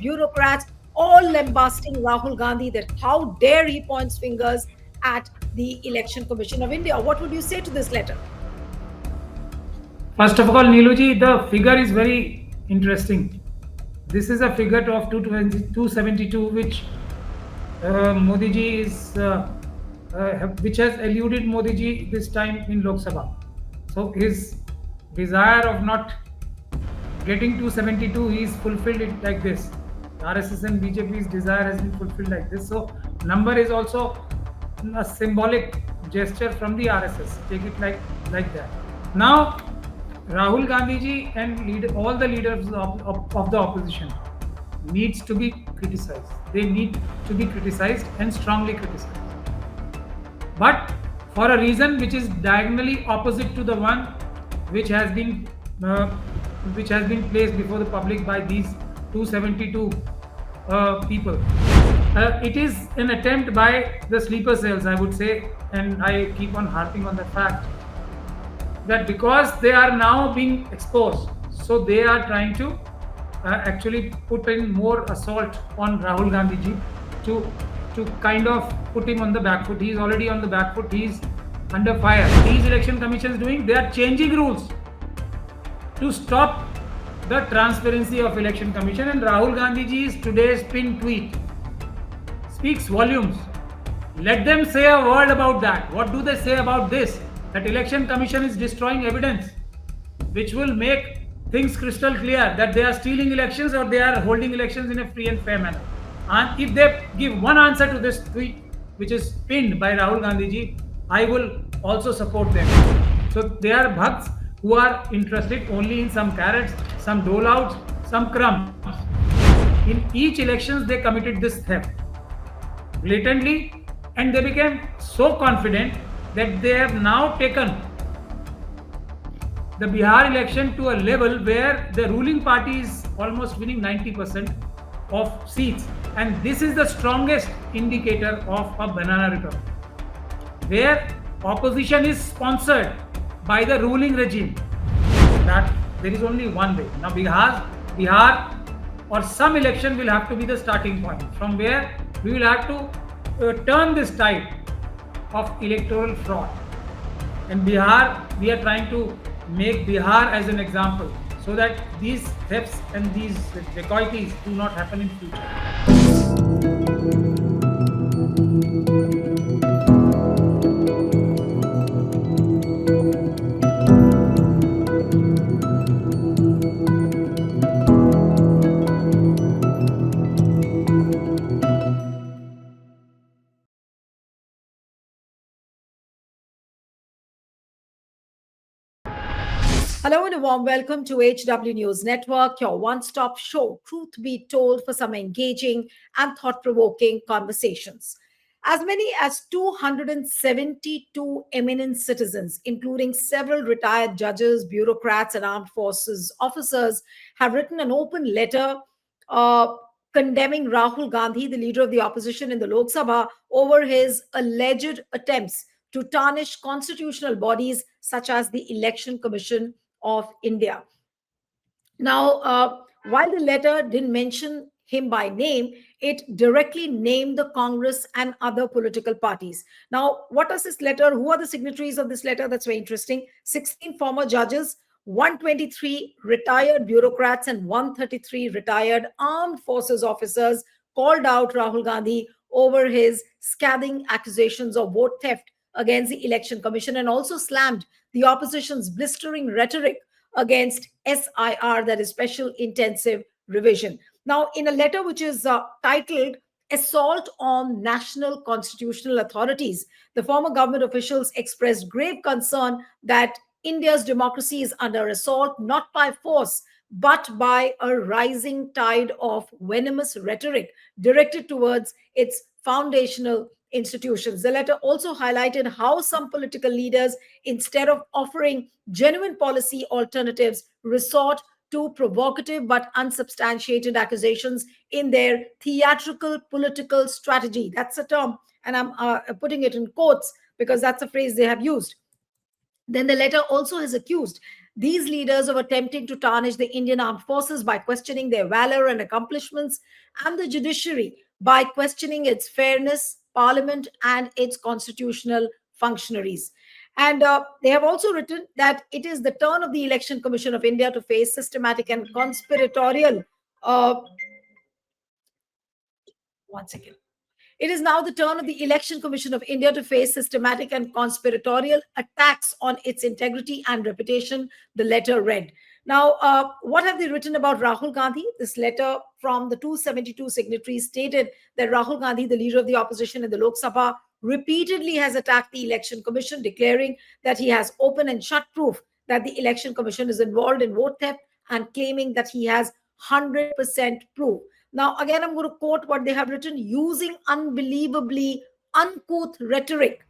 bureaucrats, all lambasting Rahul Gandhi that how dare he points fingers at the Election Commission of India. What would you say to this letter? First of all, Neeluji, the figure is very interesting. This is a figure of 272, which Modi ji is, which has eluded Modi ji this time in Lok Sabha. So his desire of not getting 272, he's fulfilled it like this. RSS and BJP's desire has been fulfilled like this. So number is also a symbolic gesture from the RSS. Take it like that. Now, Rahul Gandhi ji and all the leaders of the opposition needs to be criticized. They need to be criticized and strongly criticized. But for a reason which is diagonally opposite to the one which has been placed before the public by these 272 people. It is an attempt by the sleeper cells, I would say, and I keep on harping on the fact that because they are now being exposed, so they are trying to actually put in more assault on Rahul Gandhi ji to kind of put him on the back foot. He is already on the back foot. He is under fire. These election commissions doing, they are changing rules to stop the transparency of election commission, and Rahul Gandhi ji's today's pin tweet speaks volumes. Let them say a word about that. What do they say about this? That election commission is destroying evidence, which will make things crystal clear that they are stealing elections or they are holding elections in a free and fair manner. And if they give one answer to this tweet, which is pinned by Rahul Gandhi ji, I will also support them. So they are bhakts who are interested only in some carrots, some dole-outs, some crumbs. In each elections, they committed this theft blatantly, and they became so confident that they have now taken the Bihar election to a level where the ruling party is almost winning 90% of seats. And this is the strongest indicator of a banana republic, where opposition is sponsored by the ruling regime. That there is only one way. Now Bihar or some election will have to be the starting point from where we will have to turn this tide of electoral fraud. And Bihar, we are trying to make Bihar as an example so that these thefts and these dacoities do not happen in future. Hello and a warm welcome to HW News Network, your one-stop show, truth be told, for some engaging and thought-provoking conversations. As many as 272 eminent citizens, including several retired judges, bureaucrats, and armed forces officers, have written an open letter uh, condemning Rahul Gandhi, the leader of the opposition in the Lok Sabha, over his alleged attempts to tarnish constitutional bodies such as the Election Commission of India. Now, while the letter didn't mention him by name, it directly named the Congress and other political parties. Now, what does this letter, who are the signatories of this letter? That's very interesting. 16 former judges, 123 retired bureaucrats, and 133 retired armed forces officers called out Rahul Gandhi over his scathing accusations of vote theft against the Election Commission, and also slammed the opposition's blistering rhetoric against SIR, that is Special Intensive Revision. Now, in a letter which is titled Assault on National Constitutional Authorities, the former government officials expressed grave concern that India's democracy is under assault, not by force, but by a rising tide of venomous rhetoric directed towards its foundational institutions. The letter also highlighted how some political leaders, instead of offering genuine policy alternatives, resort to provocative but unsubstantiated accusations in their theatrical political strategy. That's a term, and I'm putting it in quotes because that's a phrase they have used. Then the letter also has accused These leaders are attempting to tarnish the Indian armed forces by questioning their valor and accomplishments, and the judiciary by questioning its fairness, parliament, and its constitutional functionaries. And they have also written that it is the turn of the Election Commission of India to face systematic and conspiratorial. One second. It is now the turn of the Election Commission of India to face systematic and conspiratorial attacks on its integrity and reputation, the letter read. Now, what have they written about Rahul Gandhi? This letter from the 272 signatories stated that Rahul Gandhi, the leader of the opposition in the Lok Sabha, repeatedly has attacked the Election Commission, declaring that he has open and shut proof that the Election Commission is involved in vote theft and claiming that he has 100% proof. Now, again, I'm going to quote what they have written: using unbelievably uncouth rhetoric,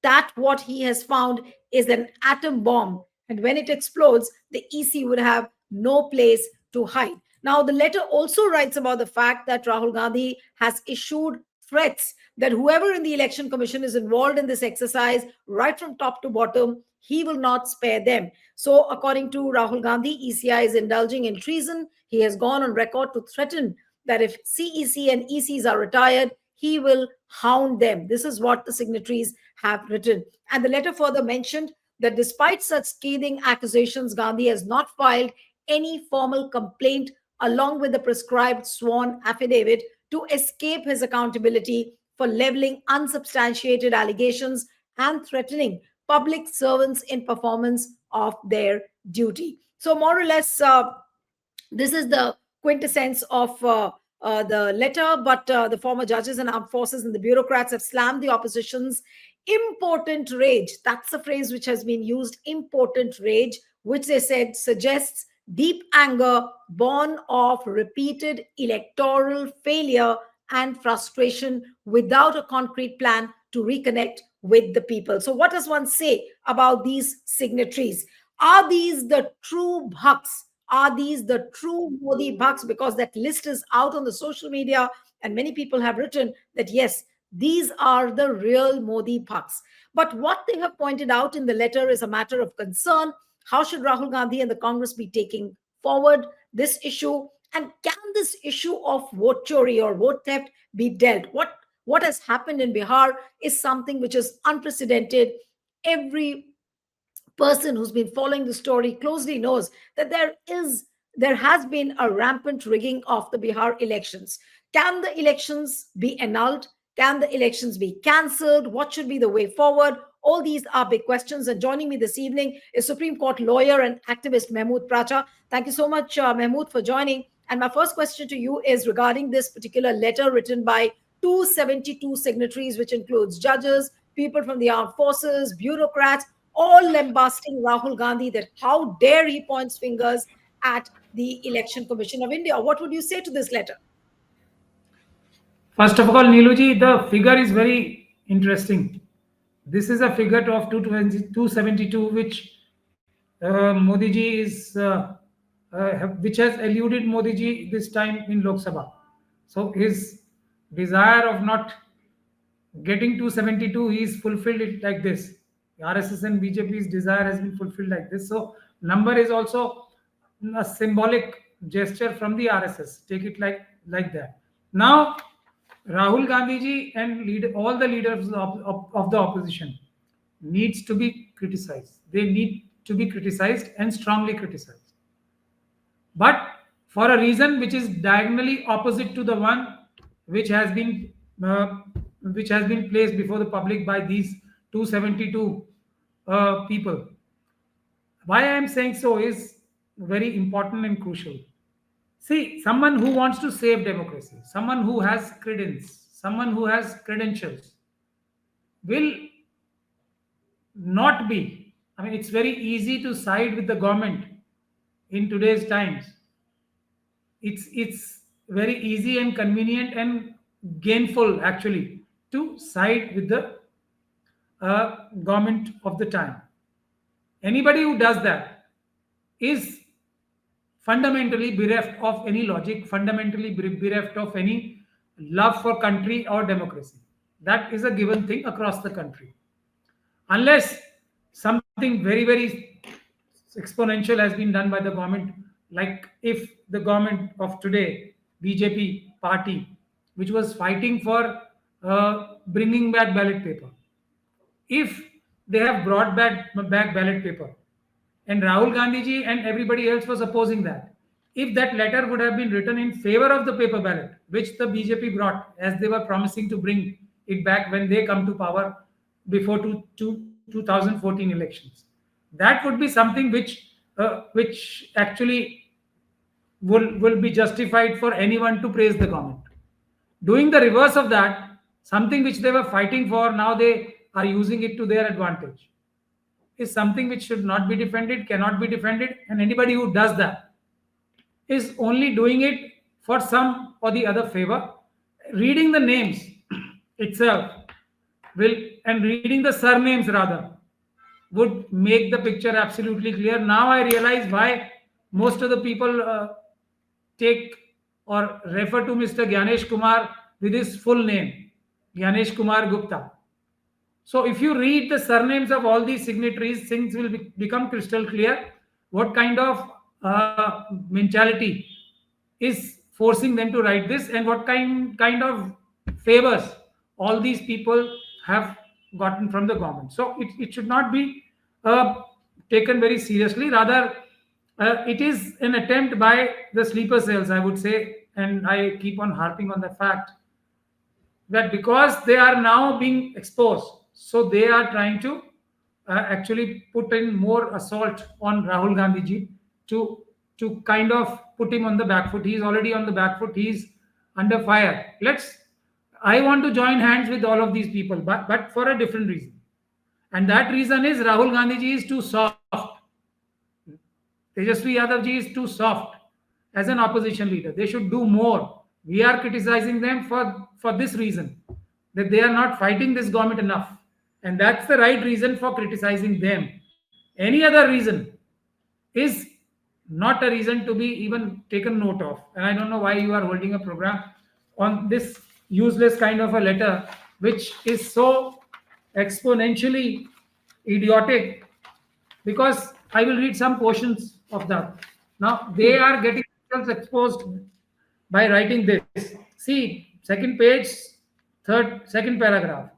that what he has found is an atom bomb. And when it explodes, the EC would have no place to hide. Now, the letter also writes about the fact that Rahul Gandhi has issued threats that whoever in the Election Commission is involved in this exercise, right from top to bottom, he will not spare them. So, according to Rahul Gandhi, ECI is indulging in treason. He has gone on record to threaten that if CEC and ECs are retired, he will hound them. This is what the signatories have written. And the letter further mentioned that despite such scathing accusations, Gandhi has not filed any formal complaint along with the prescribed sworn affidavit to escape his accountability for leveling unsubstantiated allegations and threatening public servants in performance of their duty. So, more or less, this is the quintessence of the letter, but the former judges and armed forces and the bureaucrats have slammed the opposition's impotent rage. That's the phrase which has been used: impotent rage, which they said suggests deep anger born of repeated electoral failure and frustration without a concrete plan to reconnect with the people. So, what does one say about these signatories? Are these the true bhaks? Are these the true Modi bhaks? Because that list is out on the social media, and many people have written that yes, these are the real Modi bhaks. But what they have pointed out in the letter is a matter of concern. How should Rahul Gandhi and the Congress be taking forward this issue? And can this issue of vote chori or vote theft be dealt? What has happened in Bihar is something which is unprecedented. Every person who's been following the story closely knows that there has been a rampant rigging of the Bihar elections. Can the elections be annulled? Can the elections be cancelled? What should be the way forward? All these are big questions. And joining me this evening is Supreme Court lawyer and activist Mehmood Pracha. Thank you so much, Mehmood, for joining. And my first question to you is regarding this particular letter written by 272 signatories, which includes judges, people from the armed forces, bureaucrats, all lambasting Rahul Gandhi that how dare he points fingers at the Election Commission of India. What would you say to this letter? First of all, Neeluji, the figure is very interesting. This is a figure of 272, which Modi ji is, which has eluded Modi ji this time in Lok Sabha. So his desire of not getting 272, he's fulfilled it like this. RSS and BJP's desire has been fulfilled like this. So number is also a symbolic gesture from the RSS. Take it like that. Now, Rahul Gandhi ji and all the leaders of the opposition needs to be criticized. They need to be criticized and strongly criticized, but for a reason which is diagonally opposite to the one which has been uh, which has been placed before the public by these 272 people. Why I am saying so is very important and crucial. See, someone who wants to save democracy, someone who has credence, someone who has credentials will not be. I mean, it's very easy to side with the government in today's times. It's very easy and convenient and gainful actually to side with the government of the time. Anybody who does that is fundamentally bereft of any logic, fundamentally bereft of any love for country or democracy. That is a given thing across the country. Unless something very, very exponential has been done by the government. Like if the government of today, BJP party, which was fighting for bringing back ballot paper, if they have brought back ballot paper, and Rahul Gandhi ji and everybody else was opposing that, if that letter would have been written in favor of the paper ballot, which the BJP brought, as they were promising to bring it back when they come to power before 2014 elections, that would be something which actually will be justified for anyone to praise the government. Doing the reverse of that, something which they were fighting for, now they are using it to their advantage, is something which should not be defended, cannot be defended, and anybody who does that is only doing it for some or the other favor. Reading the names itself will, and reading the surnames rather, would make the picture absolutely clear. Now I realize why most of the people take or refer to Mr. Gyanesh Kumar with his full name, Gyanesh Kumar Gupta. So if you read the surnames of all these signatories, things will become crystal clear what kind of mentality is forcing them to write this, and what kind of favors all these people have gotten from the government. So it should not be taken very seriously. Rather, it is an attempt by the sleeper cells, I would say, and I keep on harping on the fact that because they are now being exposed, so they are trying to actually put in more assault on Rahul Gandhi ji to kind of put him on the back foot. He is already on the back foot. He is under fire. I want to join hands with all of these people, but for a different reason. And that reason is Rahul Gandhi ji is too soft. Tejasvi Yadav ji is too soft as an opposition leader. They should do more. We are criticizing them for this reason, that they are not fighting this government enough. And that's the right reason for criticizing them. Any other reason is not a reason to be even taken note of. And I don't know why you are holding a program on this useless kind of a letter, which is so exponentially idiotic, because I will read some portions of that. Now, they are getting themselves exposed by writing this. See, second page, second paragraph.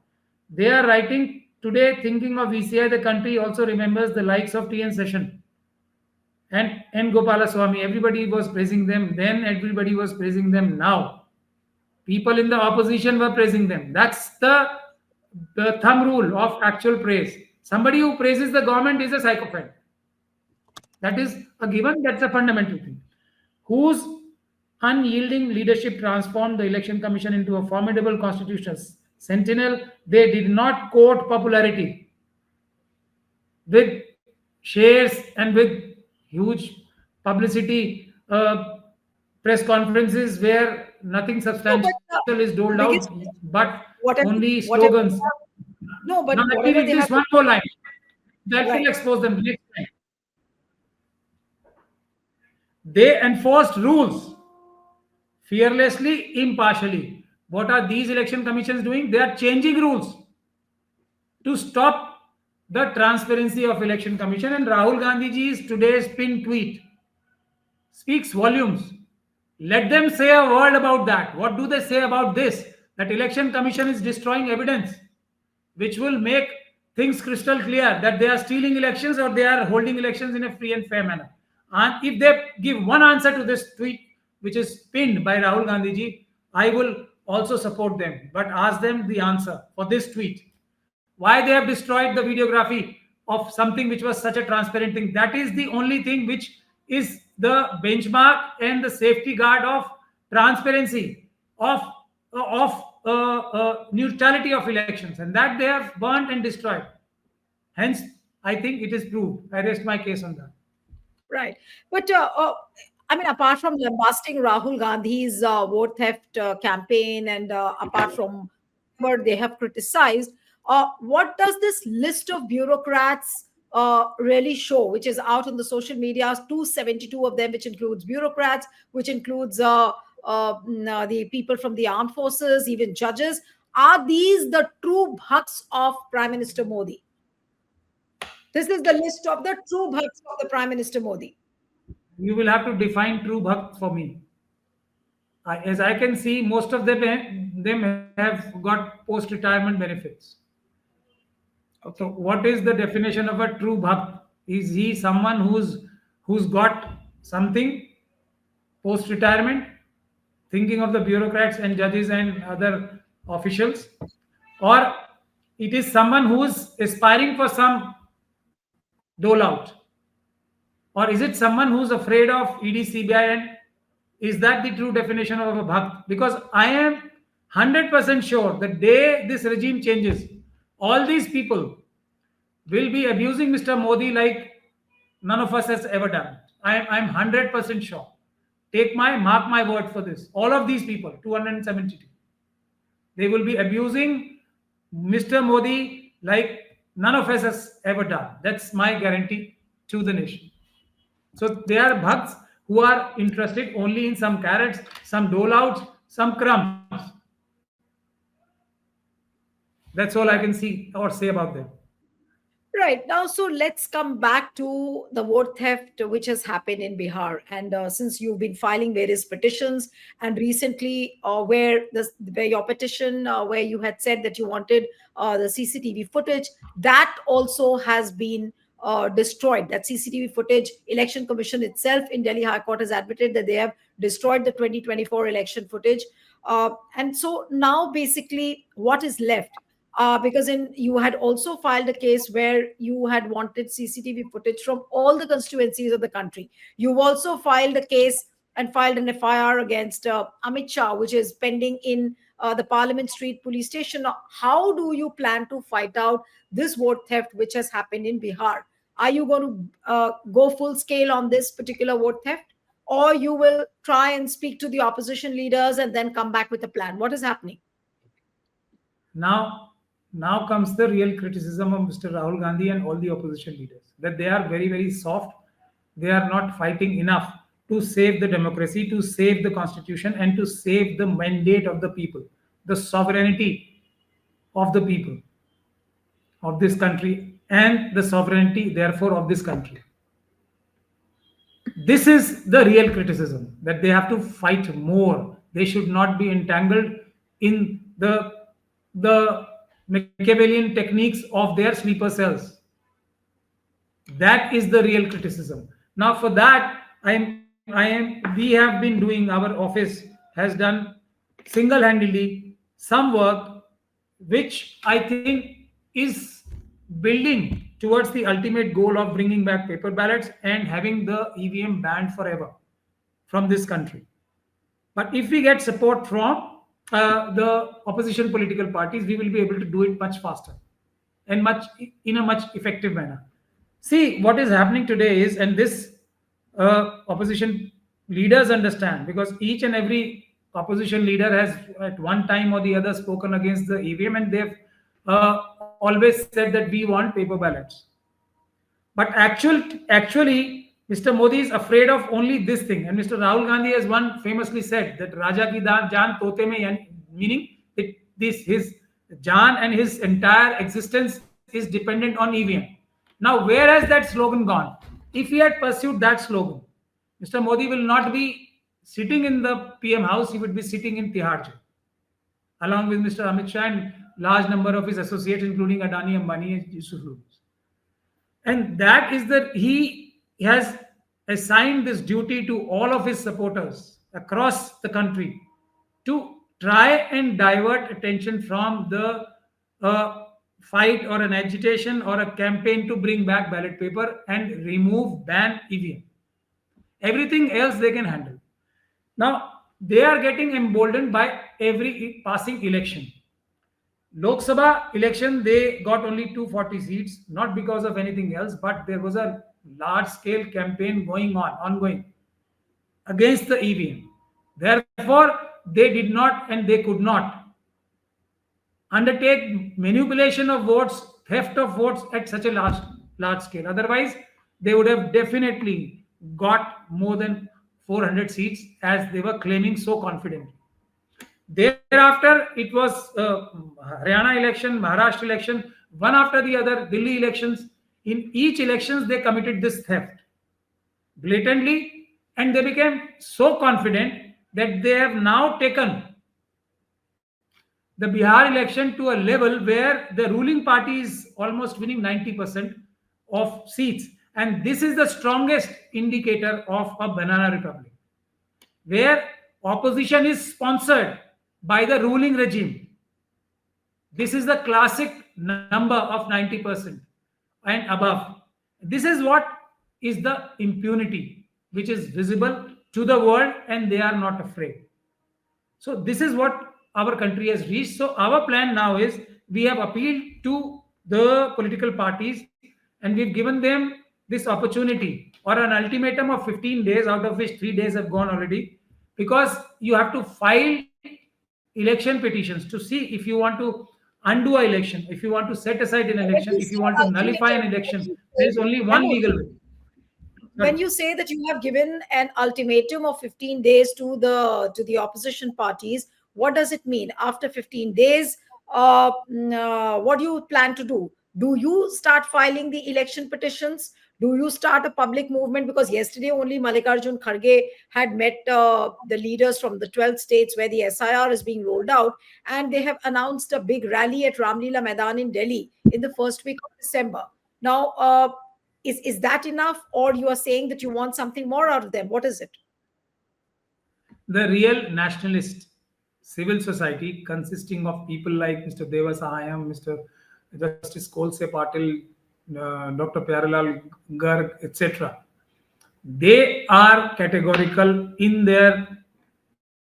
They are writing today, thinking of VCI, the country also remembers the likes of TN Session and N. Gopalaswamy. Everybody was praising them then, everybody was praising them now. People in the opposition were praising them. That's the thumb rule of actual praise. Somebody who praises the government is a psychopath. That is a given, that's a fundamental thing. Whose unyielding leadership transformed the election commission into a formidable constitutional sentinel. They did not court popularity with shares and with huge publicity, press conferences where nothing No, but substantial is doled the out, biggest but only whatever slogans. no, Now but let me whatever read they this have, one more line that will right. expose them next time. They enforced rules fearlessly, impartially. What are these election commissions doing? They are changing rules to stop the transparency of election commission. And Rahul Gandhi ji's today's pin tweet speaks volumes. Let them say a word about that. What do they say about this? That election commission is destroying evidence, which will make things crystal clear that they are stealing elections or they are holding elections in a free and fair manner. And if they give one answer to this tweet, which is pinned by Rahul Gandhi ji, I will also support them, but ask them the answer for this tweet. Why they have destroyed the videography of something which was such a transparent thing? That is the only thing which is the benchmark and the safety guard of transparency, of neutrality of elections, and that they have burnt and destroyed. Hence, I think it is proved. I rest my case on that. Right. But I mean, apart from lambasting Rahul Gandhi's vote theft campaign, and apart from whatever they have criticized, what does this list of bureaucrats really show, which is out on the social media? 272 of them, which includes bureaucrats, which includes the people from the armed forces, even judges. Are these the true bhaks of Prime Minister Modi? This is the list of the true bhakts of the Prime Minister Modi. You will have to define true bhakt for me. As I can see, most of them have got post-retirement benefits. So, Okay. what is the definition of a true bhakt? Is he someone who's got something post-retirement, thinking of the bureaucrats and judges and other officials, or it is someone who's aspiring for some dole out, or is it someone who's afraid of ED, CBI, and is that the true definition of a bhakt? Because I am 100% sure the day this regime changes, all these people will be abusing Mr. Modi like none of us has ever done. I'm 100% sure. Take my mark my word for this. All of these people, 272, they will be abusing Mr. Modi like none of us has ever done. That's my guarantee to the nation. So they are bhakts who are interested only in some carrots, some dole outs, some crumbs. That's all I can see or say about them. Right. Now, so let's come back to the vote theft which has happened in Bihar. And since you've been filing various petitions, and recently, where your petition, where you had said that you wanted the CCTV footage, that also has been destroyed. That CCTV footage, Election Commission itself in Delhi High Court has admitted that they have destroyed the 2024 election footage. And so now, basically, what is left? Because you had also filed a case where you had wanted CCTV footage from all the constituencies of the country. You've also filed a case and filed an FIR against Amit Shah, which is pending in the Parliament Street police station. Now, how do you plan to fight out this vote theft which has happened in Bihar? Are you going to go full scale on this particular vote theft? Or you will try and speak to the opposition leaders and then come back with a plan? What is happening? Now, now comes the real criticism of Mr. Rahul Gandhi and all the opposition leaders that they are very, very soft. They are not fighting enough to save the democracy, to save the constitution, and to save the mandate of the people, the sovereignty of the people of this country, and the sovereignty, therefore, of this country. This is the real criticism that they have to fight more. They should not be entangled in the Machiavellian techniques of their sleeper cells. That is the real criticism. Now, for that, we have been doing, our office has done single-handedly some work which I think is building towards the ultimate goal of bringing back paper ballots and having the EVM banned forever from this country. But if we get support from the opposition political parties, we will be able to do it much faster and much in a much effective manner. See, what is happening today is, and this opposition leaders understand, because each and every opposition leader has at one time or the other spoken against the EVM, and they've always said that we want paper ballots. But actually, Mr. Modi is afraid of only this thing. And Mr. Rahul Gandhi has one famously said that Raja ki jaan tote mein, meaning that his jaan and his entire existence is dependent on EVM. Now, where has that slogan gone? If he had pursued that slogan, Mr. Modi will not be sitting in the PM house, he would be sitting in Tihar jail, along with Mr. Amit Shah and large number of his associates, including Adani, Ambani, and Yusuf Lubis. And that is that he has assigned this duty to all of his supporters across the country to try and divert attention from the fight or an agitation or a campaign to bring back ballot paper and ban EVM. Everything else they can handle. Now, they are getting emboldened by every passing election. Lok Sabha election, they got only 240 seats, not because of anything else, but there was a large scale campaign ongoing against the EVM. Therefore, they did not and they could not undertake manipulation of votes, theft of votes at such a large scale. Otherwise, they would have definitely got more than 400 seats as they were claiming so confidently. Thereafter, it was Haryana election, Maharashtra election, one after the other, Delhi elections. In each elections, they committed this theft blatantly, and they became so confident that they have now taken the Bihar election to a level where the ruling party is almost winning 90% of seats. And this is the strongest indicator of a banana republic, where opposition is sponsored by the ruling regime. This is the classic number of 90% and above. This is what is the impunity which is visible to the world, and they are not afraid. So this is what our country has reached. So our plan now is we have appealed to the political parties, and we've given them this opportunity or an ultimatum of 15 days, out of which 3 days have gone already, because you have to file election petitions to see if you want to undo an election, if you want to set aside an election, When if you you say want to nullify an ultimatum, election. when you There is say, only one Mehmood, legal way. when Sorry. you say that you have given an ultimatum of 15 days to the opposition parties, what does it mean? After 15 days, what do you plan to do you start filing the election petitions? Do you start a public movement? Because yesterday only Mallikarjun Kharge had met the leaders from the 12 states where the SIR is being rolled out, and they have announced a big rally at Ramlila Maidan in Delhi in the first week of December. Now, is that enough, or you are saying that you want something more out of them? What is it? The real nationalist civil society, consisting of people like Mr. Devasahayam, Mr. Justice Kolse Patil, Dr. Pyarelal Garg, etc., they are categorical in their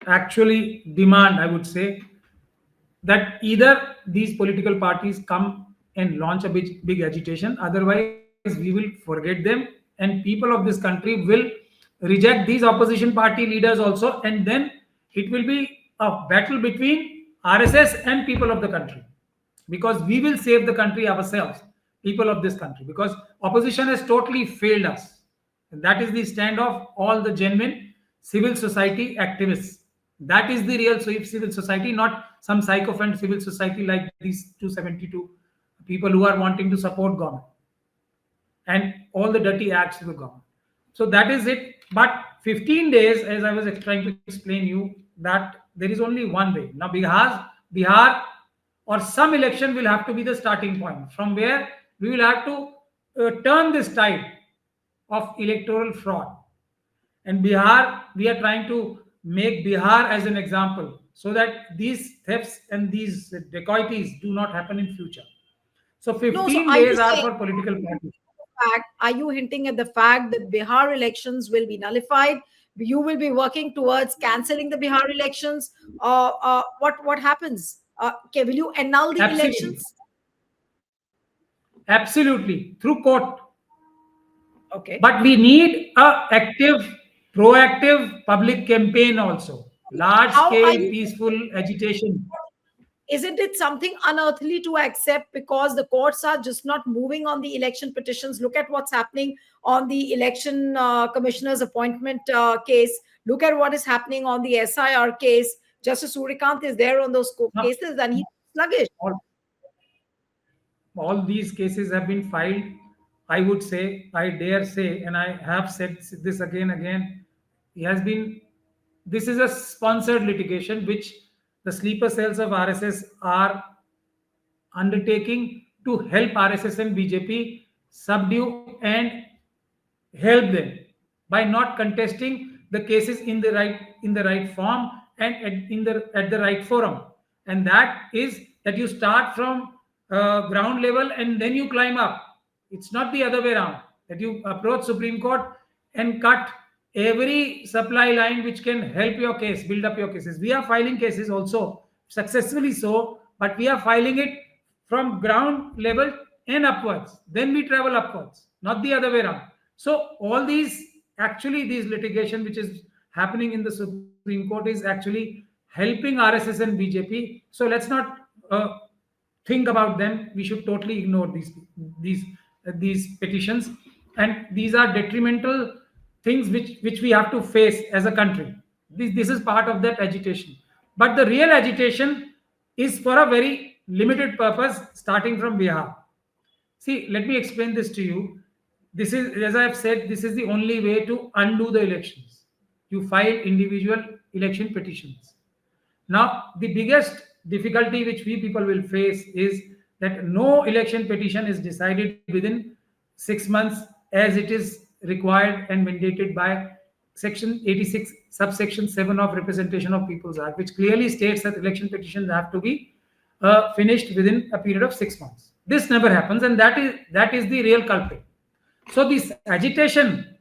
actually demand, I would say, that either these political parties come and launch a big agitation, otherwise we will forget them, and people of this country will reject these opposition party leaders also, and then it will be a battle between RSS and people of the country, because we will save the country ourselves, people of this country, because opposition has totally failed us. And that is the stand of all the genuine civil society activists. That is the real civil society, not some sycophant civil society like these 272 people who are wanting to support government and all the dirty acts of the government. So that is it. But 15 days, as I was trying to explain you, that there is only one way. Now Bihar or some election will have to be the starting point from where we will have to turn this tide of electoral fraud. And Bihar, we are trying to make Bihar as an example so that these thefts and these dacoities do not happen in future. So No, so 15 are you days are saying, for political parties. are you hinting at the fact that Bihar elections will be nullified? You will be working towards canceling the Bihar elections? What happens? Okay, will you annul the Absolutely. elections? Absolutely. Through court. Okay. But we need a active, proactive public campaign also. Large How are scale you? peaceful agitation. Isn't it something unearthly to accept, because the courts are just not moving on the election petitions? Look at what's happening on the election commissioner's appointment case. Look at what is happening on the SIR case. Justice Surikant is there on those Now, cases, and he's sluggish. all, all these cases have been filed. I would say, I dare say, and I have said this again. He has been. This is a sponsored litigation which the sleeper cells of RSS are undertaking to help RSS and BJP subdue and help them by not contesting the cases in the right form and at the right forum. And that is that you start from ground level and then you climb up. It's not the other way around, that you approach Supreme Court and cut every supply line which can help your case, build up your cases. We are filing cases also successfully, so but we are filing it from ground level and upwards, then we travel upwards, not the other way around. So all these, actually these litigation which is happening in the Supreme Court is actually helping RSS and BJP. So let's not think about them. We should totally ignore these petitions, and these are detrimental things which we have to face as a country. This is part of that agitation, but the real agitation is for a very limited purpose, starting from Bihar. See, let me explain this to you. This is, as I have said, this is the only way to undo the elections. You file individual election petitions. Now, the biggest difficulty which we people will face is that no election petition is decided within 6 months as it is required and mandated by Section 86, subsection 7 of Representation of People's Act, which clearly states that election petitions have to be finished within a period of 6 months. This never happens, and that is the real culprit. So this agitation,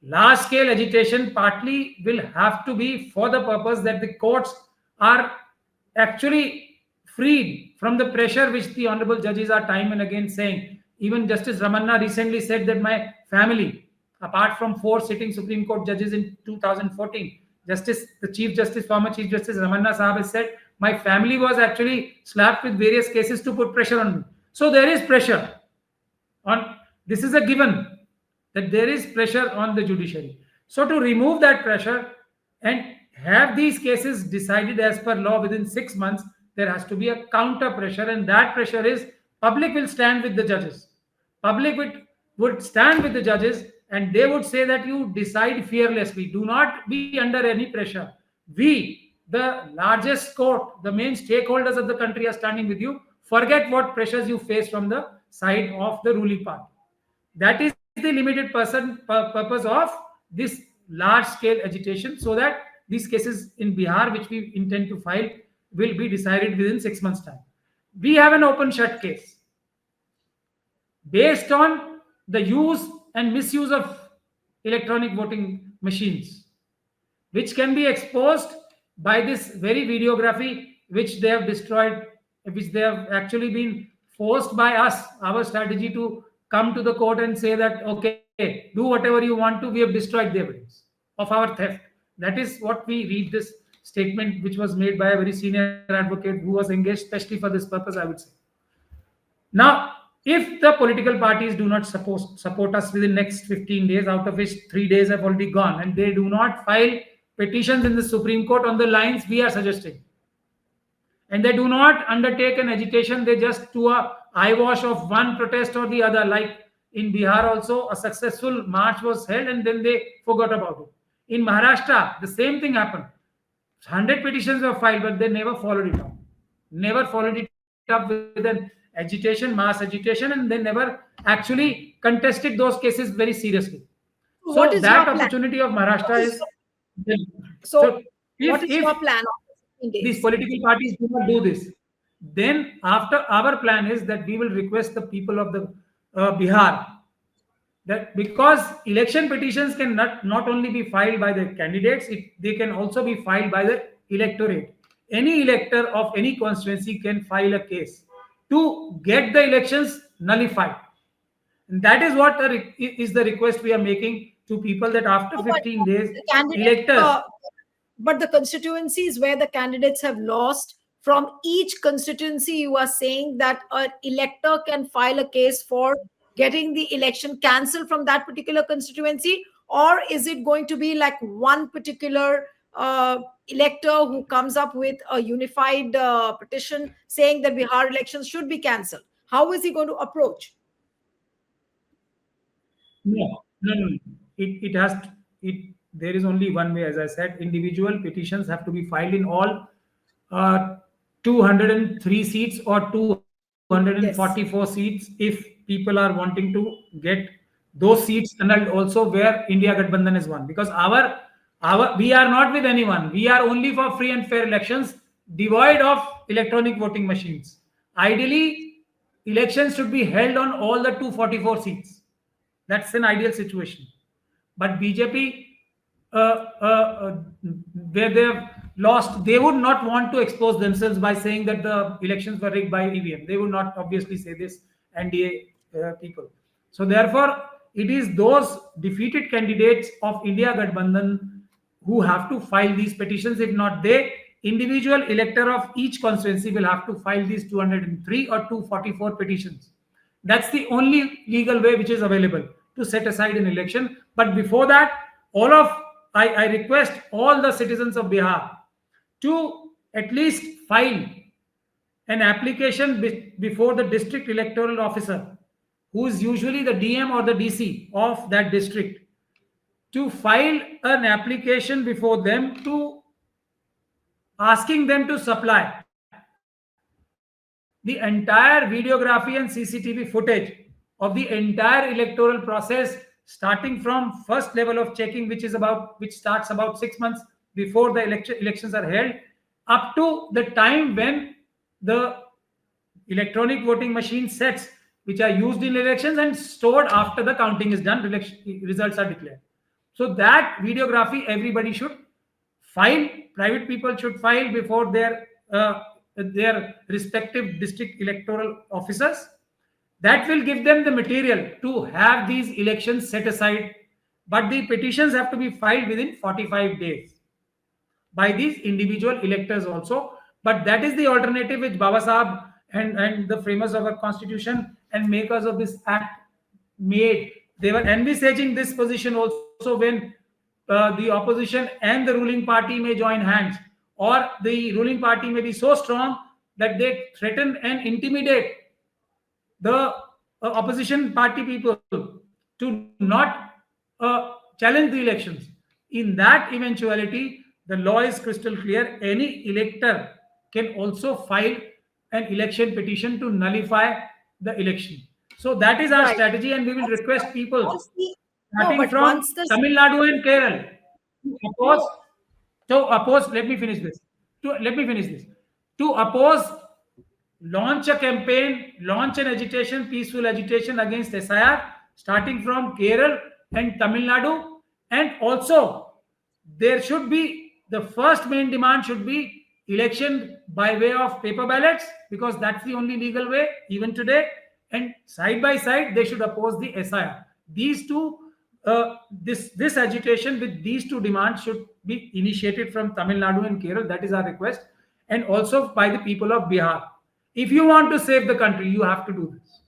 large scale agitation, partly will have to be for the purpose that the courts are actually freed from the pressure which the honorable judges are time and again saying. Even Justice Ramanna recently said that my family, apart from four sitting Supreme Court judges in 2014, the Chief Justice, former Chief Justice Ramanna Sahab has said, my family was actually slapped with various cases to put pressure on me. So there is pressure on, this is a given that there is pressure on the judiciary. So to remove that pressure and have these cases decided as per law within 6 months, there has to be a counter pressure, and that pressure is public will stand with the judges. Public would stand with the judges, and they would say that you decide fearlessly. Do not be under any pressure. We, the largest court, the main stakeholders of the country are standing with you. Forget what pressures you face from the side of the ruling party. That is the limited purpose of this large scale agitation, so that these cases in Bihar, which we intend to file, will be decided within 6 months' time. We have an open shut case based on the use and misuse of electronic voting machines, which can be exposed by this very videography which they have destroyed, which they have actually been forced by us, our strategy, to come to the court and say that, okay, do whatever you want to, we have destroyed the evidence of our theft. That is what we read this statement, which was made by a very senior advocate who was engaged specially for this purpose, I would say. Now, if the political parties do not support us within next 15 days, out of which 3 days have already gone, and they do not file petitions in the Supreme Court on the lines we are suggesting, and they do not undertake an agitation, they just do a eyewash of one protest or the other. Like in Bihar also, a successful march was held and then they forgot about it. In Maharashtra, the same thing happened. 100 petitions were filed, but they never followed it up. Never followed it up with an agitation, mass agitation, and they never actually contested those cases very seriously. So What is that your plan? opportunity of Maharashtra is. So, what is If your plan of 15 these days? political parties do not do this, then after, our plan is that we will request the people of the Bihar, that because election petitions can not only be filed by the candidates, they can also be filed by the electorate. Any elector of any constituency can file a case to get the elections nullified. And that is what is the request we are making to people, that after No, but 15 days, the candidate, electors. but the constituencies where the candidates have lost, from each constituency, you are saying that an elector can file a case for getting the election cancelled from that particular constituency, or is it going to be like one particular elector who comes up with a unified petition saying that Bihar elections should be cancelled? How is he going to approach? No, no, no. It has there is only one way. As I said, individual petitions have to be filed in all uh, 203 seats or 244 Yes. seats, if people are wanting to get those seats, and also where India Gadbandhan is won. Because our we are not with anyone. We are only for free and fair elections, devoid of electronic voting machines. Ideally, elections should be held on all the 244 seats. That's an ideal situation. But BJP, uh, uh, uh, where they have lost, they would not want to expose themselves by saying that the elections were rigged by EVM. They would not obviously say this, NDA people. So therefore, it is those defeated candidates of India Gadbandhan who have to file these petitions. If not they, individual elector of each constituency will have to file these 203 or 244 petitions. That's the only legal way which is available to set aside an election. But before that, I request all the citizens of Bihar to at least file an application before the district electoral officer, who is usually the DM or the DC of that district, to file an application before them to asking them to supply the entire videography and CCTV footage of the entire electoral process, starting from first level of checking, which starts about 6 months before the elections are held, up to the time when the electronic voting machine sets which are used in elections and stored after the counting is done, results are declared. So that videography everybody should file. Private people should file before their respective district electoral officers. That will give them the material to have these elections set aside, but the petitions have to be filed within 45 days by these individual electors also. But that is the alternative which Baba Sahab and the framers of our constitution and makers of this act made. They were envisaging this position also when the opposition and the ruling party may join hands, or the ruling party may be so strong that they threaten and intimidate the opposition party people to not challenge the elections. In that eventuality, the law is crystal clear. Any elector can also file an election petition to nullify the election. So that is our Right. strategy, and we will Once, request people, once the no, starting but from once the Tamil Nadu and Kerala, to oppose. no, To oppose, let me finish this. Let me finish this. To oppose, launch a campaign, launch an agitation, peaceful agitation against SIR, starting from Kerala and Tamil Nadu, and also there should be the first main demand should be election by way of paper ballots, because that's the only legal way even today, and side by side they should oppose the SIR. These two this agitation with these two demands should be initiated from Tamil Nadu and Kerala. That is our request, and also by the people of Bihar. If you want to save the country, you have to do this.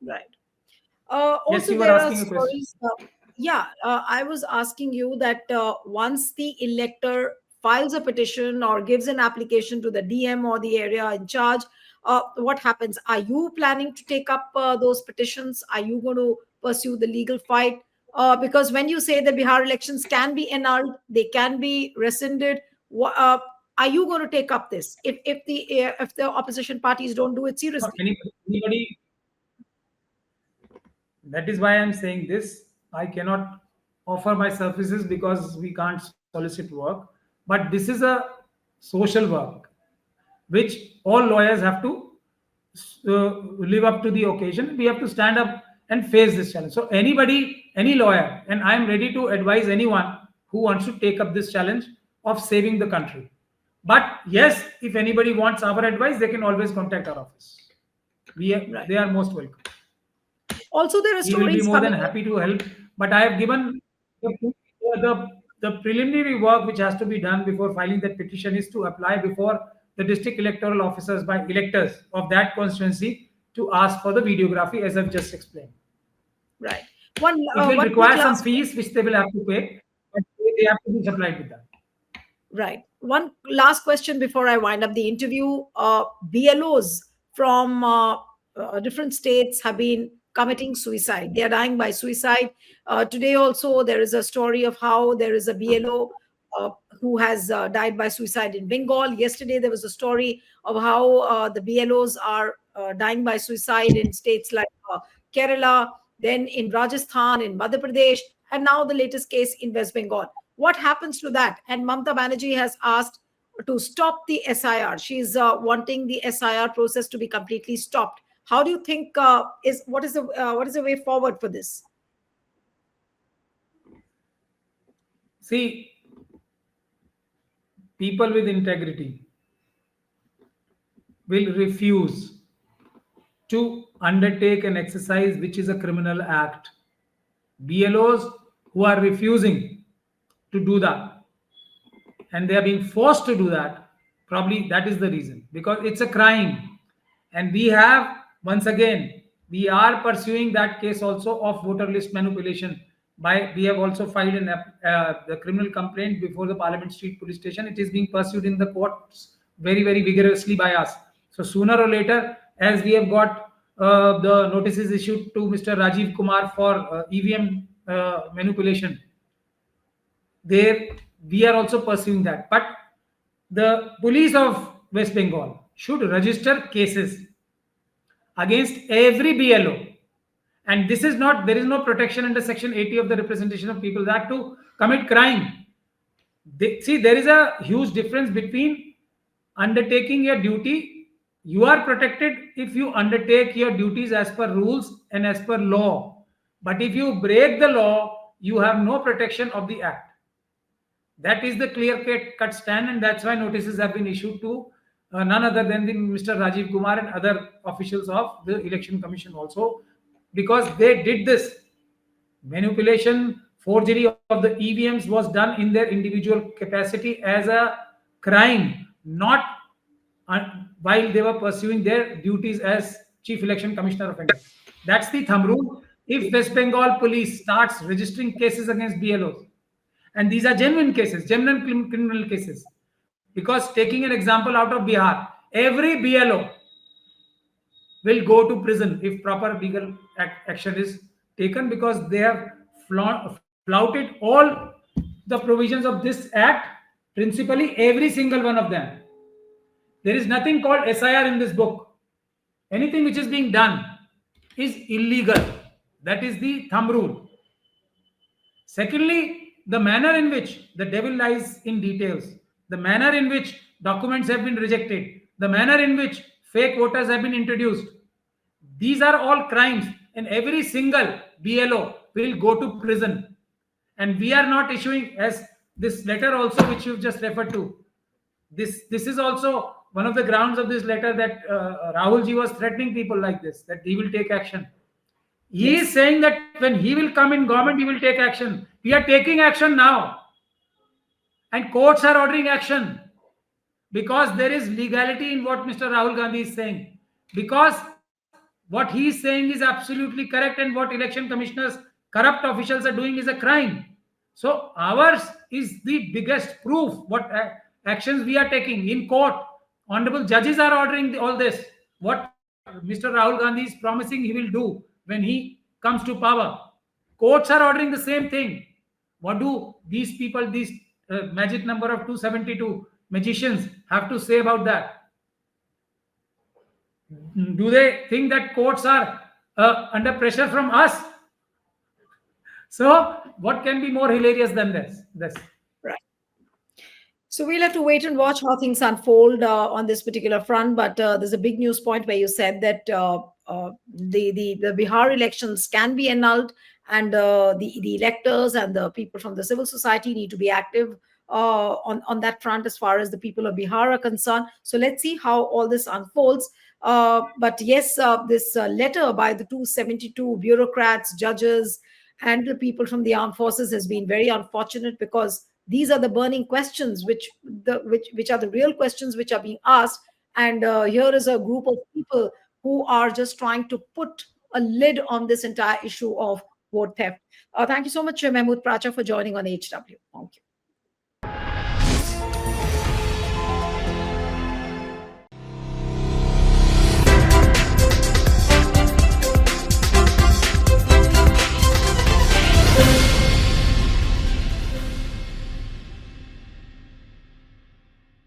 right. Yes, Also, you were there are asking a question. stories. Yeah, I was asking you that once the elector files a petition or gives an application to the DM or the area in charge, what happens? Are you planning to take up those petitions? Are you going to pursue the legal fight? Because when you say the Bihar elections can be annulled, they can be rescinded. Are you going to take up this if the opposition parties don't do it seriously? Anybody, that is why I'm saying this. I cannot offer my services because we can't solicit work. But this is a social work which all lawyers have to live up to the occasion. We have to stand up and face this challenge. So anybody, any lawyer, and I am ready to advise anyone who wants to take up this challenge of saving the country. But yes, if anybody wants our advice, they can always contact our office. Right. They are most welcome. Also, there are We will be stories more than coming in. happy to help. But I have given the preliminary work which has to be done before filing that petition is to apply before the district electoral officers by electors of that constituency to ask for the videography, as I've just explained. Right. It will One quick require some last fees which they will have to pay, but they have to be supplied with that. Right. One last question before I wind up the interview. BLOs from different states have been committing suicide. They are dying by suicide. Today, also, there is a story of how there is a BLO uh, who has died by suicide in Bengal. Yesterday, there was a story of how the BLOs are dying by suicide in states like Kerala, then in Rajasthan, in Madhya Pradesh, and now the latest case in West Bengal. What happens to that? And Mamata Banerjee has asked to stop the SIR. She's wanting the SIR process to be completely stopped. How do you think is what is the way forward for this? See, people with integrity will refuse to undertake an exercise which is a criminal act. BLOs who are refusing to do that and they are being forced to do that, probably that is the reason, because it's a crime. And we have, once again, we are pursuing that case also of voter list manipulation. By we have also filed the criminal complaint before the Parliament Street Police Station. It is being pursued in the courts very, very vigorously by us. So sooner or later, as we have got the notices issued to Mr. Rajiv Kumar for EVM manipulation, there we are also pursuing that. But the police of West Bengal should register cases against every BLO. And this is not, there is no protection under Section 80 of the Representation of People's Act to commit crime. See, there is a huge difference between undertaking your duty. You are protected if you undertake your duties as per rules and as per law. But if you break the law, you have no protection of the act. That is the clear cut stand, and that's why notices have been issued to none other than Mr. Rajiv Kumar and other officials of the Election Commission also, because they did this manipulation, forgery of the EVMs was done in their individual capacity as a crime, not while they were pursuing their duties as Chief Election Commissioner of India. That's the thumb rule. If West Bengal police starts registering cases against BLOs, and these are genuine cases, genuine criminal cases, because taking an example out of Bihar, every BLO will go to prison if proper legal action is taken, because they have flouted all the provisions of this act, principally every single one of them. There is nothing called SIR in this book. Anything which is being done is illegal. That is the thumb rule. Secondly, the manner in which the devil lies in details, the manner in which documents have been rejected, the manner in which fake voters have been introduced, these are all crimes, and every single BLO will go to prison. And we are not issuing, as this letter also, which you've just referred to. This is also one of the grounds of this letter, that Rahul ji was threatening people like this, that he will take action. He is saying that when he will come in government, he will take action. We are taking action now. And courts are ordering action, because there is legality in what Mr. Rahul Gandhi is saying. Because what he is saying is absolutely correct, and what election commissioners, corrupt officials are doing is a crime. So ours is the biggest proof what actions we are taking in court. Honorable judges are ordering all this. What Mr. Rahul Gandhi is promising he will do when he comes to power. Courts are ordering the same thing. What do these people, these magic number of 272 magicians, have to say about that? Do they think that courts are under pressure from us? So, what can be more hilarious than this? Right. So we'll have to wait and watch how things unfold on this particular front. But there's a big news point where you said that the Bihar elections can be annulled, and the electors and the people from the civil society need to be active on that front as far as the people of Bihar are concerned. So let's see how all this unfolds. But yes, this letter by the 272 bureaucrats, judges, and the people from the armed forces has been very unfortunate, because these are the burning questions which are the real questions which are being asked. And here is a group of people who are just trying to put a lid on this entire issue of vote theft. Thank you so much, Mehmood Pracha, for joining on HW. Thank you.